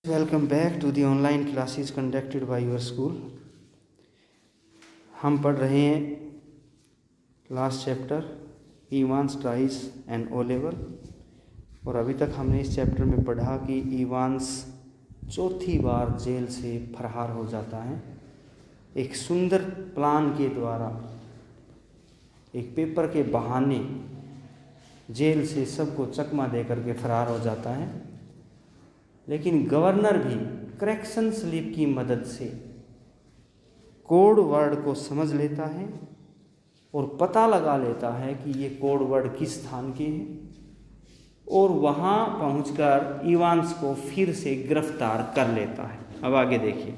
Welcome back to the online classes conducted by your school. हम पढ़ रहे हैं last chapter Evans tries and O level, और अभी तक हमने इस चैप्टर में पढ़ा कि इवांस चौथी बार जेल से फरार हो जाता है। एक सुंदर प्लान के द्वारा, एक पेपर के बहाने जेल से सबको चकमा दे करके फरार हो जाता है। लेकिन गवर्नर भी करेक्शन स्लिप की मदद से कोड वर्ड को समझ लेता है और पता लगा लेता है कि ये कोड वर्ड किस स्थान के हैं, और वहाँ पहुंचकर इवांस को फिर से गिरफ्तार कर लेता है। अब आगे देखिए।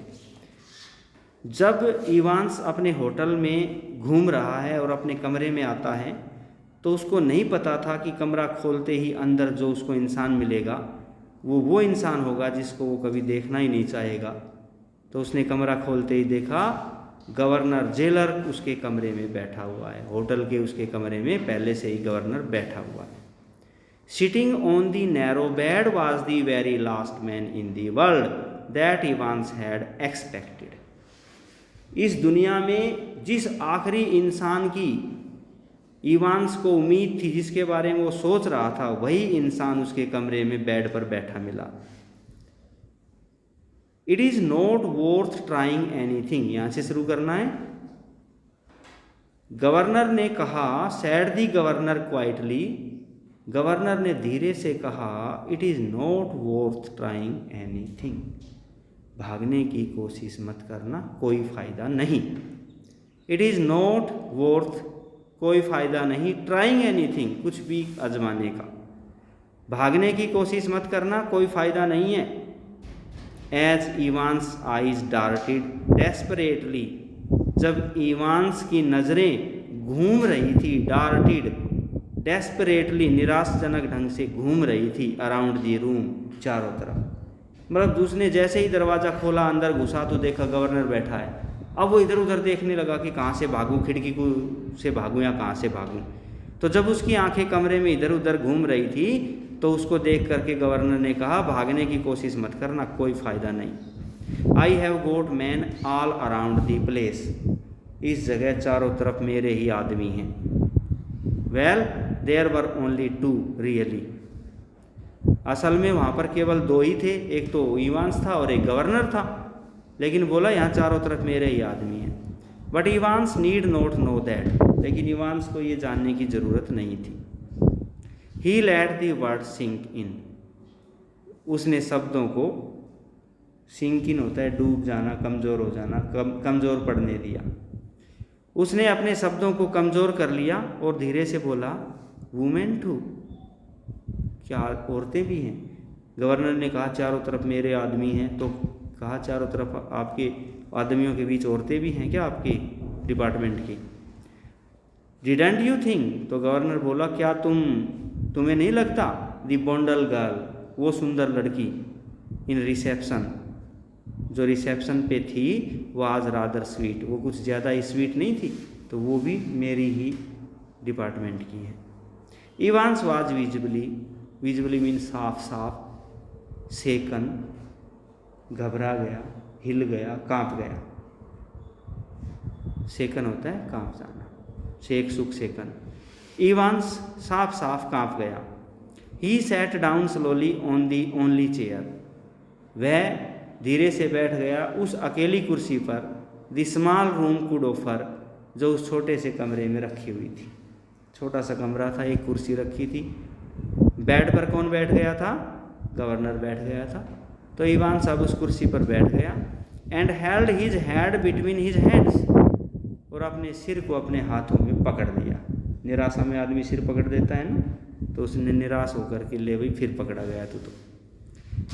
जब इवांस अपने होटल में घूम रहा है और अपने कमरे में आता है तो उसको नहीं पता था कि कमरा खोलते ही अंदर जो उसको इंसान मिलेगा वो इंसान होगा जिसको वो कभी देखना ही नहीं चाहेगा। तो उसने कमरा खोलते ही देखा गवर्नर जेलर उसके कमरे में बैठा हुआ है। होटल के उसके कमरे में पहले से ही गवर्नर बैठा हुआ है। Sitting on the narrow bed was the very last man in the world that Evans had expected. इस दुनिया में जिस आखिरी इंसान की इवांस को उम्मीद थी, जिसके बारे में वो सोच रहा था, वही इंसान उसके कमरे में बेड पर बैठा मिला। It is not worth trying anything, यहां से शुरू करना है। गवर्नर ने कहा, सैड दी गवर्नर क्वाइटली, गवर्नर ने धीरे से कहा, it is not worth trying anything, भागने की कोशिश मत करना, कोई फायदा नहीं। इट इज नॉट वर्थ, कोई फ़ायदा नहीं, ट्राइंग एनीथिंग, कुछ भी आजमाने का, भागने की कोशिश मत करना, कोई फ़ायदा नहीं है। As Evans eyes darted desperately, जब इवांस की नज़रें घूम रही थी, डार्टेड डेस्परेटली, निराशजनक ढंग से घूम रही थी, अराउंड दी रूम, चारों तरफ। मतलब उसने जैसे ही दरवाज़ा खोला, अंदर घुसा तो देखा गवर्नर बैठा है। अब वो इधर उधर देखने लगा कि कहाँ से भागूं, खिड़की को से भागूं या कहाँ से भागूं। तो जब उसकी आंखें कमरे में इधर उधर घूम रही थी तो उसको देख करके गवर्नर ने कहा, भागने की कोशिश मत करना, कोई फ़ायदा नहीं। I have got men all around the place, इस जगह चारों तरफ मेरे ही आदमी हैं। Well there were only two really, असल में वहाँ पर केवल दो ही थे, एक तो इवांस था और एक गवर्नर था। लेकिन बोला यहाँ चारों तरफ मेरे ही आदमी हैं। But Evans need not know that, लेकिन इवांस को ये जानने की ज़रूरत नहीं थी। He let the word sink in, उसने शब्दों को, सिंक इन होता है डूब जाना, कमज़ोर हो जाना, कमज़ोर पड़ने दिया। उसने अपने शब्दों को कमज़ोर कर लिया और धीरे से बोला, वुमेन टू, क्या औरतें भी हैं? गवर्नर ने कहा चारों तरफ मेरे आदमी हैं, तो कहा चारों तरफ आपके आदमियों के बीच औरतें भी हैं क्या आपके डिपार्टमेंट की? डिडंट यू थिंक, तो गवर्नर बोला क्या तुम्हें नहीं लगता, दी बॉन्डल गर्ल, वो सुंदर लड़की, इन रिसेप्शन, जो रिसेप्शन पे थी, वो आज रादर स्वीट, वो कुछ ज़्यादा ही स्वीट नहीं थी, तो वो भी मेरी ही डिपार्टमेंट की है। इवांस वाज विजिबली मीन साफ साफ, सेकन, घबरा गया, हिल गया, कांप गया। सेकन होता है कांप जाना, शेक सुख सेकन। इवांस साफ साफ कांप गया। He sat down slowly on the only chair, वह धीरे से बैठ गया उस अकेली कुर्सी पर, the small room could offer, जो उस छोटे से कमरे में रखी हुई थी। छोटा सा कमरा था, एक कुर्सी रखी थी। बेड पर कौन बैठ गया था? गवर्नर बैठ गया था। तो इवांस अब उस कुर्सी पर बैठ गया। And held his head between his hands, और अपने सिर को अपने हाथों में पकड़ लिया। निराशा में आदमी सिर पकड़ देता है ना, तो उसने निराश होकर के ले भाई फिर पकड़ा गया तो।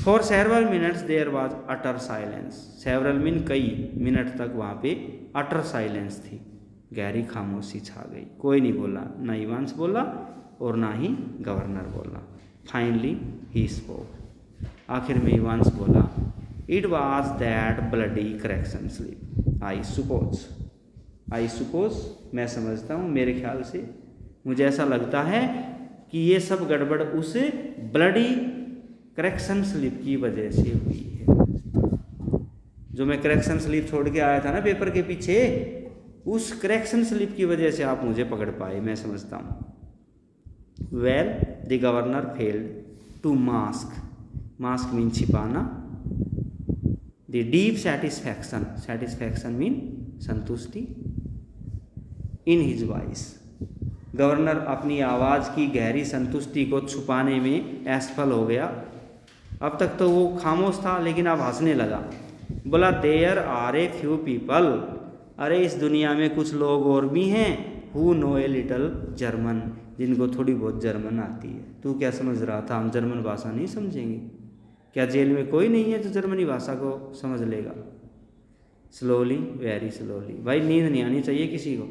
For several minutes there was utter silence, several mean कई मिनट तक वहाँ पे अटर साइलेंस थी, गहरी खामोशी छा गई। कोई नहीं बोला, ना इवांस बोला और ना ही गवर्नर बोला। फाइनली ही स्पोक, आखिर में इवांस बोला, it was that bloody correction slip, I suppose, मैं समझता हूँ, मेरे ख्याल से मुझे ऐसा लगता है कि ये सब गड़बड़ उस ब्लडी करेक्शन स्लिप की वजह से हुई है। जो मैं करेक्शन स्लिप छोड़ के आया था ना पेपर के पीछे, उस करेक्शन स्लिप की वजह से आप मुझे पकड़ पाए, मैं समझता हूँ। Well the governor failed to mask, mask mean छिपाना, the deep satisfaction, satisfaction mean संतुष्टि, इन हिज वॉइस, गवर्नर अपनी आवाज़ की गहरी संतुष्टि को छुपाने में असफल हो गया। अब तक तो वो खामोश था, लेकिन अब हंसने लगा। बोला there are a few people, अरे इस दुनिया में कुछ लोग और भी हैं, who know a little German, जिनको थोड़ी बहुत जर्मन आती है। तू क्या समझ रहा था हम जर्मन भाषा नहीं समझेंगे? क्या जेल में कोई नहीं है जो जर्मनी भाषा को समझ लेगा? स्लोली वेरी स्लोली, भाई नींद नहीं आनी चाहिए किसी को।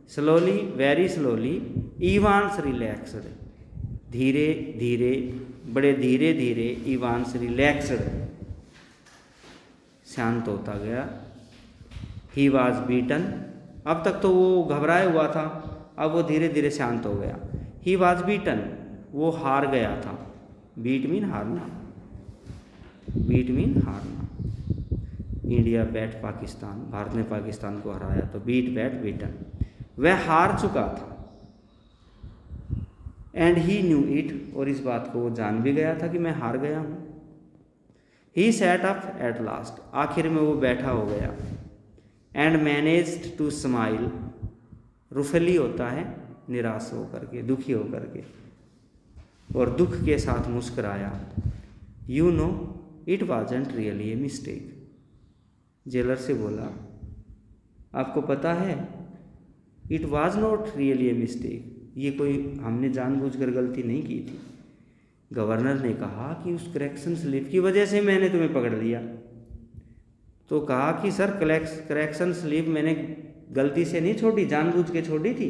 Slowly very slowly Evans relaxed, धीरे धीरे, बड़े धीरे धीरे, इवान्स रिलैक्सड, शांत होता गया। ही वॉज बीटन, अब तक तो वो घबराया हुआ था, अब वो धीरे धीरे शांत हो गया। ही वॉज बीटन, वो हार गया था। बीट मीन हारना, बीट मीन हारना। इंडिया बैट पाकिस्तान, भारत ने पाकिस्तान को हराया, तो बीट बैट बीटन, वह हार चुका था। एंड ही न्यू इट, और इस बात को वो जान भी गया था कि मैं हार गया हूँ। He sat up at last, आखिर में वो बैठा हो गया। एंड मैनेज्ड टू स्माइल, रुफली होता है निराश होकर के, दुखी होकर के, और दुख के साथ मुस्कुराया। You know it wasn't really a mistake, jailer से बोला आपको पता है, it was not really a mistake, ये कोई हमने जानबूझकर गलती नहीं की थी। गवर्नर ने कहा कि उस करेक्शन स्लिप की वजह से मैंने तुम्हें पकड़ लिया। तो कहा कि सर करेक्शन स्लिप मैंने गलती से नहीं छोड़ी, जानबूझ के छोड़ी थी।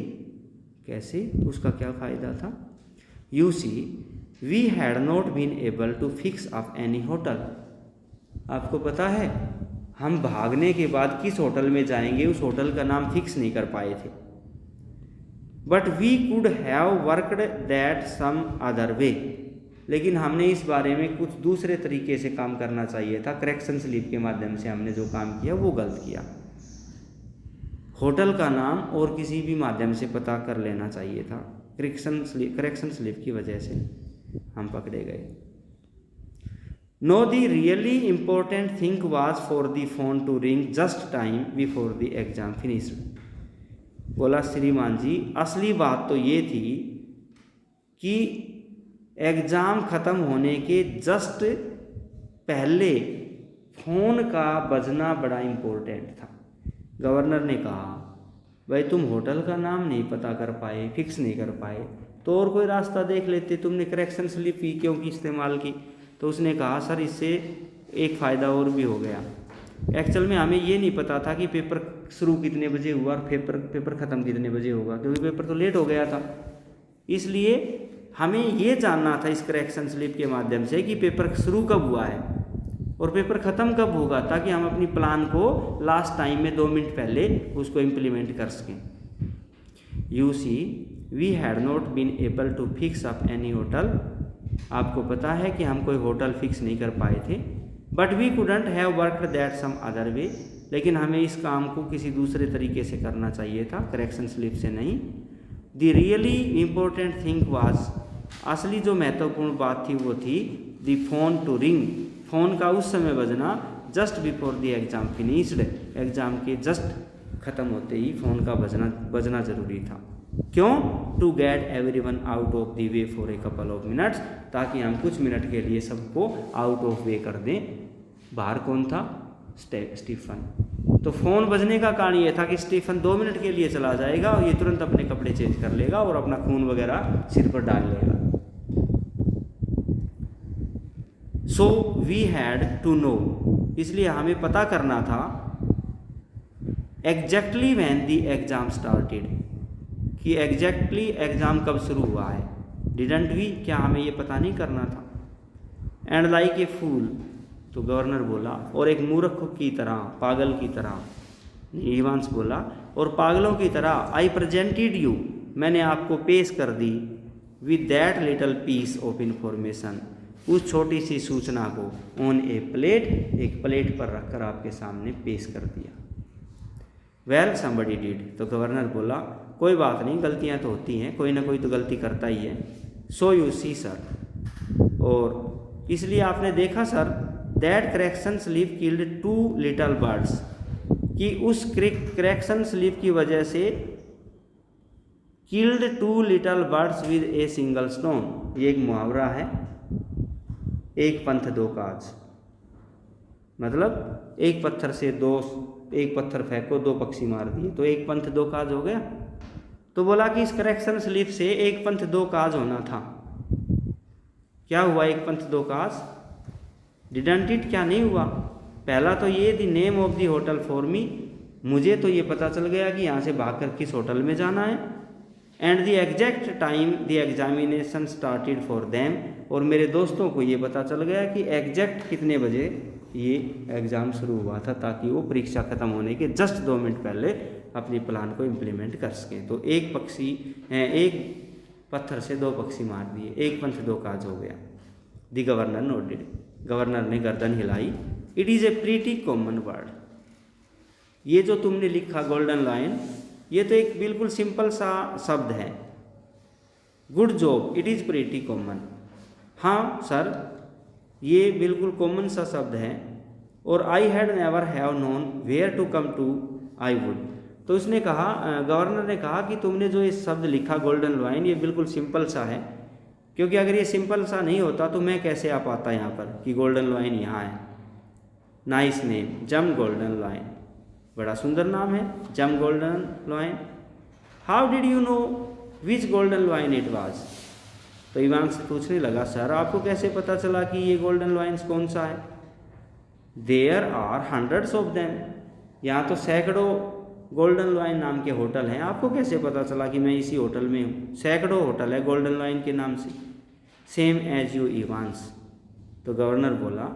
कैसे? उसका क्या फ़ायदा था? You see we had not been able to fix up any hotel, आपको पता है हम भागने के बाद किस होटल में जाएंगे उस होटल का नाम फिक्स नहीं कर पाए थे। But we could have worked that some other way, लेकिन हमने इस बारे में कुछ दूसरे तरीके से काम करना चाहिए था। करेक्शन स्लिप के माध्यम से हमने जो काम किया वो गलत किया। होटल का नाम और किसी भी माध्यम से पता कर लेना चाहिए था। करेक्शन स्लिप की वजह से हम पकड़े गए। No the really important thing was for the phone to ring just time before the exam finished. बोला श्रीमान जी, असली बात तो ये थी कि एग्ज़ाम ख़त्म होने के जस्ट पहले फ़ोन का बजना बड़ा इम्पोर्टेंट था। गवर्नर ने कहा भाई तुम होटल का नाम नहीं पता कर पाए, फिक्स नहीं कर पाए, तो और कोई रास्ता देख लेते, तुमने करेक्शन स्लिप ही क्यों की इस्तेमाल की? तो उसने कहा सर इससे एक फ़ायदा और भी हो गया। एक्चुअल में हमें ये नहीं पता था कि पेपर शुरू कितने बजे हुआ और पेपर ख़त्म कितने बजे होगा, क्योंकि पेपर तो लेट हो गया था। इसलिए हमें ये जानना था इस करेक्शन स्लिप के माध्यम से कि पेपर शुरू कब हुआ है और पेपर ख़त्म कब होगा, ताकि हम अपनी प्लान को लास्ट टाइम में 2 मिनट पहले उसको इम्प्लीमेंट कर सकें। You see we had not been able to fix up any hotel, आपको पता है कि हम कोई होटल फिक्स नहीं कर पाए थे। But we couldn't have worked that some other way, लेकिन हमें इस काम को किसी दूसरे तरीके से करना चाहिए था, करेक्शन स्लिप से नहीं। The really important thing was, असली जो महत्वपूर्ण बात थी वो थी the phone to ring, phone का उस समय बजना just before the exam finished, exam के जस्ट ख़त्म होते ही फ़ोन का बजना ज़रूरी था। क्यों? To get everyone out of the way for a couple of minutes, ताकि हम कुछ मिनट के लिए सबको आउट ऑफ वे कर दें। बाहर कौन था? स्टीफन। तो फ़ोन बजने का कारण ये था कि स्टीफन 2 मिनट के लिए चला जाएगा और ये तुरंत अपने कपड़े चेंज कर लेगा और अपना खून वगैरह सिर पर डाल लेगा। So we had to know, इसलिए हमें पता करना था exactly when the exam started, कि एग्जैक्टली एग्ज़ाम कब शुरू हुआ है। डिडंट वी, क्या हमें ये पता नहीं करना था? एंड लाइक ए फूल, तो गवर्नर बोला, और एक मूर्ख की तरह, पागल की तरह, इवांस बोला, और पागलों की तरह आई प्रेजेंटेड यू, मैंने आपको पेश कर दी, with that little piece of information, उस छोटी सी सूचना को ऑन ए प्लेट, एक प्लेट पर रखकर आपके सामने पेश कर दिया। वेल समबडी डिड, तो गवर्नर बोला कोई बात नहीं, गलतियां तो होती हैं, कोई ना कोई तो गलती करता ही है। सो यू सी सर, और इसलिए आपने देखा sir, that correction slip killed 2 little birds, कि उस करेक्शन स्लिप की वजह से killed 2 little birds with a single stone, ये एक मुहावरा है, एक पंथ दो काज, मतलब एक पत्थर से एक पत्थर फेंको 2 पक्षी मार दिए, तो एक पंथ दो काज हो गया। तो बोला कि इस करेक्शन स्लिप से एक पंथ दो काज होना था। क्या हुआ एक पंथ दो काज? डिडंट इट, क्या नहीं हुआ? पहला तो ये the name of the hotel for me, मुझे तो ये पता चल गया कि यहाँ से भागकर किस होटल में जाना है। And the exact time the examination started for them, और मेरे दोस्तों को ये पता चल गया कि एग्जैक्ट कितने बजे ये एग्ज़ाम शुरू हुआ था, ताकि वो परीक्षा ख़त्म होने के जस्ट 2 मिनट पहले अपनी प्लान को इम्प्लीमेंट कर सकें। तो एक पत्थर से 2 पक्षी मार दिए, एक पंथ दो काज हो गया। द गवर्नर नोटेड, गवर्नर ने गर्दन हिलाई। It is a pretty common word, ये जो तुमने लिखा गोल्डन लाइन, ये तो एक बिल्कुल सिंपल सा शब्द है। Good job, it is pretty common, हाँ सर ये बिल्कुल कॉमन सा शब्द है। और I had never have known where to come to I would, तो उसने कहा, गवर्नर ने कहा कि तुमने जो ये शब्द लिखा गोल्डन लाइन, ये बिल्कुल सिंपल सा है, क्योंकि अगर ये सिंपल सा नहीं होता तो मैं कैसे आ पाता यहाँ पर कि गोल्डन लाइन यहाँ है। नाइस नेम, जम गोल्डन लाइन, बड़ा सुंदर नाम है, जम golden line. How did you know which golden line it was, तो इवान से पूछने लगा, सर आपको कैसे पता चला कि ये गोल्डन लाइन्स कौन सा है? There are hundreds of them, यहाँ तो सैकड़ों गोल्डन लाइन नाम के होटल हैं, आपको कैसे पता चला कि मैं इसी होटल में हूँ? सैकड़ों होटल है गोल्डन लाइन के नाम से। सेम एज यू इवांस, तो गवर्नर बोला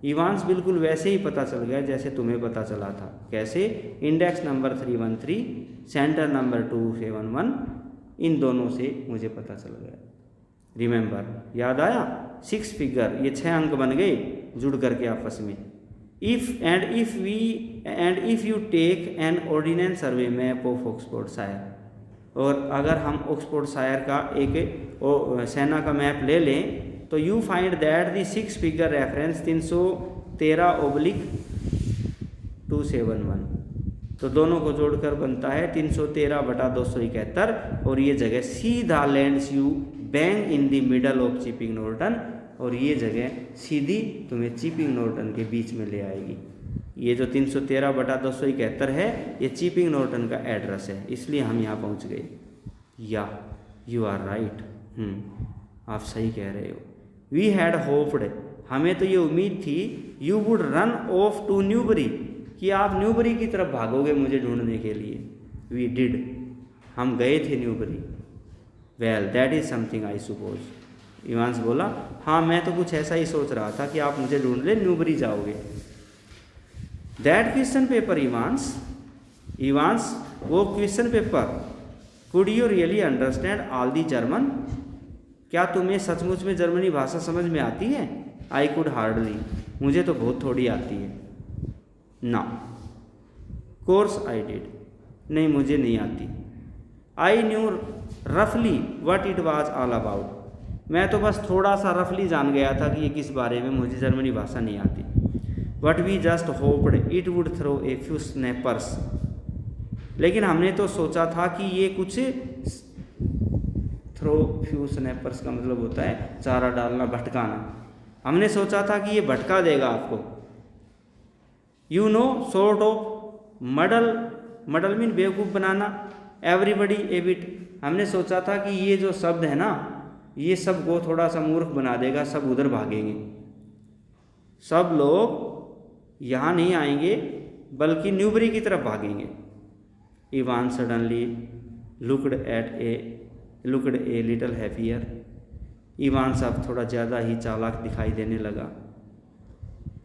इवांस बिल्कुल वैसे ही पता चल गया जैसे तुम्हें पता चला था। कैसे? इंडेक्स नंबर 313, सेंटर नंबर 271, इन दोनों से मुझे पता चल गया। रिमेंबर, याद आया, 6 फिगर, ये 6 अंक बन गए जुड़ करके आपस में। If you take an ordnance survey map of Oxfordshire, और अगर हम ऑक्सफोर्डशायर का एक सेना का मैप ले लें, तो you find that the 6 figure reference 313/271, तो दोनों को जोड़कर बनता है 313/271, और ये जगह सीधा lands you bang in the middle of chipping Norton, और ये जगह सीधी तुम्हें चिपिंग नॉर्टन के बीच में ले आएगी। ये जो 313/271 है, ये चिपिंग नॉर्टन का एड्रेस है, इसलिए हम यहाँ पहुँच गए। या यू आर राइट, आप सही कह रहे हो। वी हैड होप्ड, हमें तो ये उम्मीद थी, you would run off to Newbury, कि आप न्यूबरी की तरफ भागोगे मुझे ढूंढने के लिए। वी डिड, हम गए थे Newbury. Well that is something I suppose, Evans बोला, हाँ मैं तो कुछ ऐसा ही सोच रहा था कि आप मुझे ढूंढ ले न्यूबरी जाओगे। दैट क्वेश्चन पेपर इवांस, वो question paper, could you really understand all the German, क्या तुम्हें सचमुच में जर्मनी भाषा समझ में आती है? आई कुड हार्डली, मुझे तो बहुत थोड़ी आती है। ना कोर्स आई डिड, नहीं मुझे नहीं आती। आई न्यू रफली what it was all about, मैं तो बस थोड़ा सा रफली जान गया था कि ये किस बारे में, मुझे जर्मनी भाषा नहीं आती। But we just hoped it would throw a few snappers, लेकिन हमने तो सोचा था कि ये कुछ, थ्रो फ्यू स्नैपर्स का मतलब होता है चारा डालना, भटकाना, हमने सोचा था कि ये भटका देगा आपको। You know sort of muddle mean बेवकूफ़ बनाना, एवरीबडी ए बिट, हमने सोचा था कि ये जो शब्द है ना, ये सबको थोड़ा सा मूर्ख बना देगा, सब उधर भागेंगे, सब लोग यहाँ नहीं आएंगे बल्कि न्यूबरी की तरफ भागेंगे। Ivan suddenly looked a little happier, Ivan साहब थोड़ा ज़्यादा ही चालाक दिखाई देने लगा।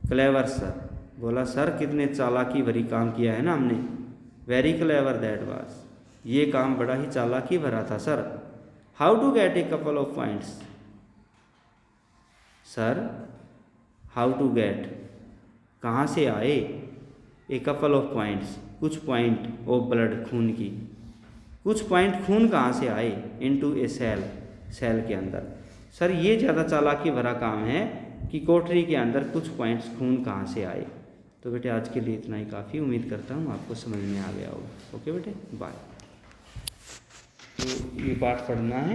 क्लेवर सर, बोला सर कितने चालाकी भरी काम किया है ना हमने। वेरी क्लेवर दैट वाज, ये काम बड़ा ही चालाकी भरा था sir. How to get a couple of points, sir how to get, कहाँ से आए, ए कपल ऑफ पॉइंट्स, कुछ पॉइंट ऑफ ब्लड, खून की, कुछ पॉइंट खून कहाँ से आए, इनटू ए सेल, सेल के अंदर। सर ये ज़्यादा चालाकी भरा काम है कि कोठरी के अंदर कुछ पॉइंट्स खून कहाँ से आए। तो बेटे आज के लिए इतना ही काफ़ी, उम्मीद करता हूँ आपको समझ में आ गया होगा। ओके बेटे, बाय। तो ये पाठ पढ़ना है।